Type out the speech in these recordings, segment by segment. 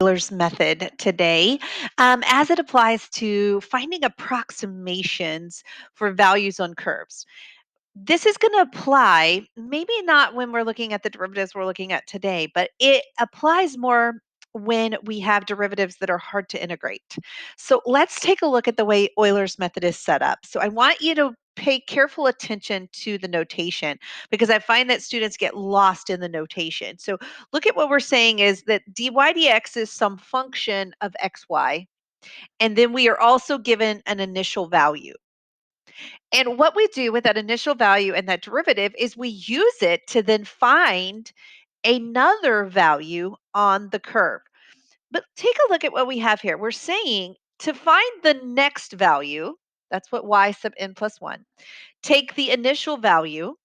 Euler's method today as it applies to finding approximations for values on curves. This is going to apply, maybe not when we're looking at the derivatives we're looking at today, but it applies more when we have derivatives that are hard to integrate. So let's take a look at the way Euler's method is set up. So I want you to pay careful attention to the notation because I find that students get lost in the notation. So look at what we're saying is that dy dx is some function of xy, and then we are also given an initial value. And what we do with that initial value and that derivative is we use it to then find another value on the curve. But take a look at what we have here. We're saying to find the next value, that's what y sub n plus 1, take the initial value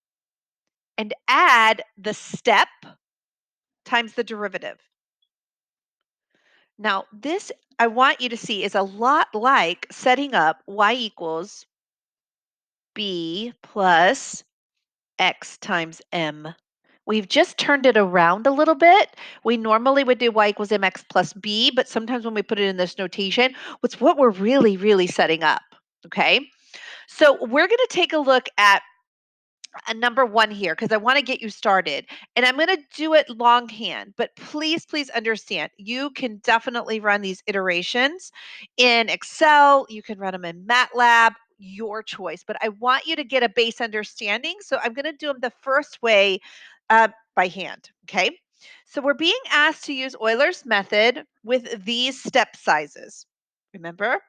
and add the step times the derivative. Now, this I want you to see is a lot like setting up y equals b plus x times m. We've just turned it around a little bit. We normally would do y equals mx plus b, but sometimes when we put it in this notation, it's what we're really setting up, okay? So we're going to take a look at a number one here because I want to get you started. And I'm going to do it longhand, but please understand you can definitely run these iterations in Excel. You can run them in MATLAB, your choice. But I want you to get a base understanding. So I'm going to do them the first way by hand. Okay. So we're being asked to use Euler's method with these step sizes. Remember?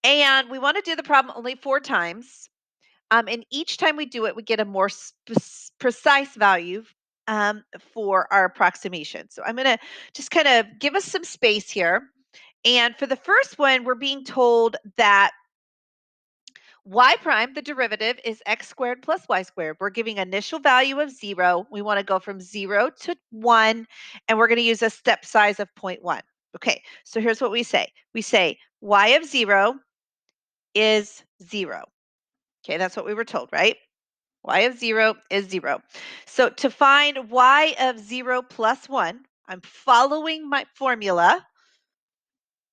And we want to do the problem only 4 times. And each time we do it, we get a more precise value for our approximation. So I'm going to just kind of give us some space here. And for the first one, we're being told that y prime, the derivative, is x squared plus y squared. We're giving initial value of 0. We want to go from 0 to 1, and we're going to use a step size of 0.1. Okay, so here's what we say. We say y of 0 is 0. Okay, that's what we were told, right? Y of 0 is 0. So to find y of 0 plus 1, I'm following my formula.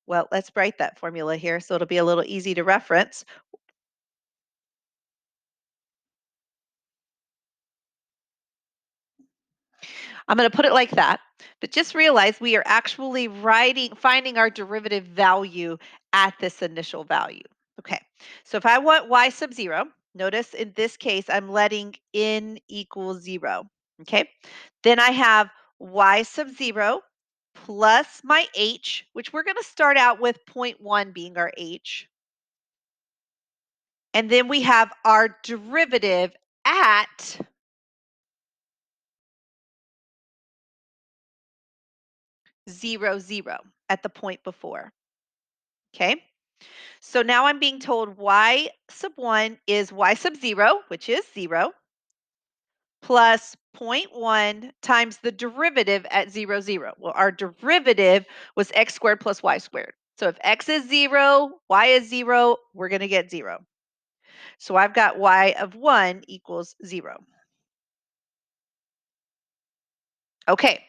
Well, let's write that formula here so it'll be a little easy to reference. I'm going to put it like that, but just realize we are actually finding our derivative value at this initial value. Okay, so if I want y sub 0, notice in this case, I'm letting n equal 0. Okay, then I have y sub 0 plus my h, which we're going to start out with 0.1 being our h. And then we have our derivative at 0, 0 at the point before. Okay, so now I'm being told y sub 1 is y sub 0, which is 0, plus zero point 0.1 times the derivative at 0, 0. Well, our derivative was x squared plus y squared. So if x is 0, y is 0, we're going to get 0. So I've got y of 1 equals 0. Okay,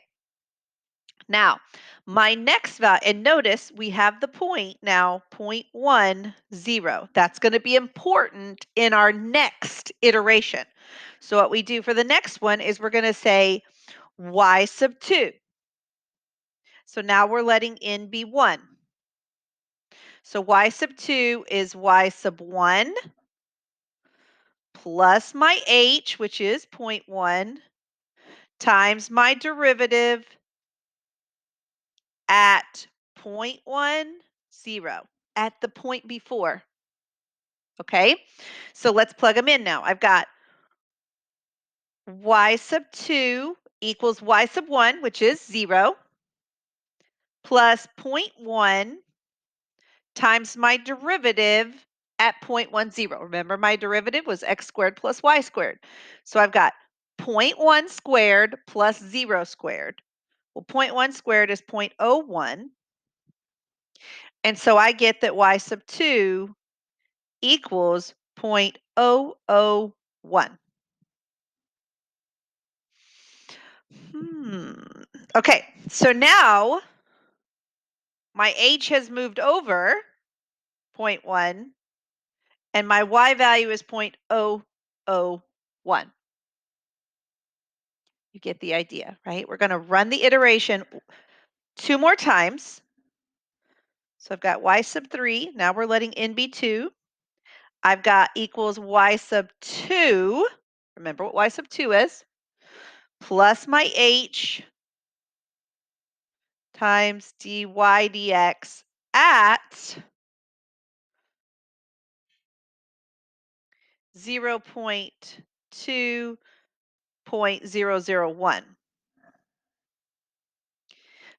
now my next value, and notice we have the point now, 0.10. That's going to be important in our next iteration. So what we do for the next one is we're going to say y sub 2. So now we're letting n be 1. So y sub 2 is y sub 1 plus my h, which is 0.1, times my derivative at 0.10 at the point before. Okay, so let's plug them in now. I've got y sub 2 equals y sub 1, which is 0, plus 0.1 times my derivative at 0.10. Remember, my derivative was x squared plus y squared. So I've got 0.1 squared plus 0 squared. Well, 0.1 squared is 0.01. And so I get that y sub 2 equals 0.001. Okay, so now my h has moved over 0.1, and my y value is 0.001. You get the idea, right? We're going to run the iteration 2 more times. So I've got y sub 3. Now we're letting n be 2. I've got equals y sub 2. Remember what y sub 2 is. Plus my h times dy dx at 0.2.001.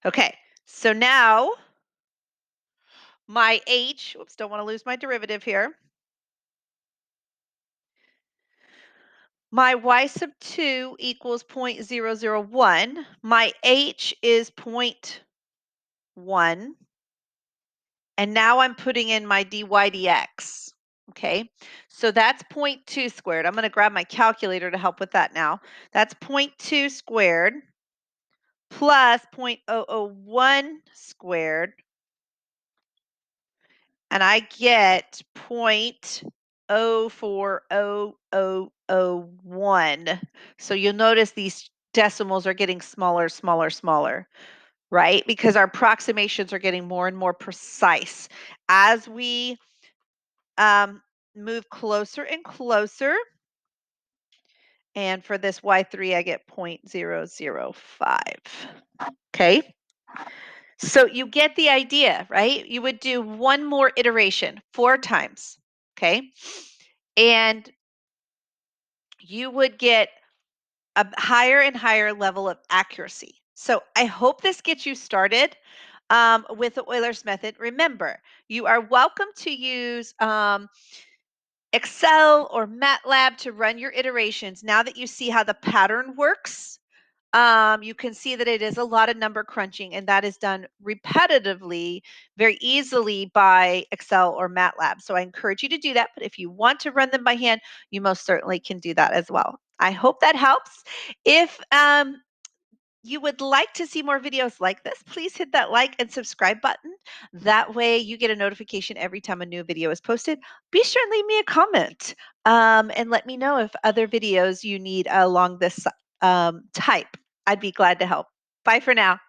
Okay, so now my h, oops, don't want to lose my derivative here. My y sub 2 equals 0.001. My h is 0.1. And now I'm putting in my dy dx. Okay, so that's 0.2 squared. I'm going to grab my calculator to help with that now. That's 0.2 squared plus 0.001 squared, and I get 0.04001. So you'll notice these decimals are getting smaller, smaller, smaller, right? Because our approximations are getting more and more precise. As we move closer and closer, and for this y3, I get 0.005. Okay. So you get the idea, right? You would do one more iteration 4 times, okay? And you would get a higher and higher level of accuracy. So I hope this gets you started with the Euler's method. Remember, you are welcome to use Excel or MATLAB to run your iterations. Now that you see how the pattern works, you can see that it is a lot of number crunching, and that is done repetitively, very easily by Excel or MATLAB. So I encourage you to do that. But if you want to run them by hand, you most certainly can do that as well. I hope that helps. If you would like to see more videos like this, please hit that like and subscribe button. That way you get a notification every time a new video is posted. Be sure and leave me a comment and let me know if other videos you need along this type. I'd be glad to help. Bye for now.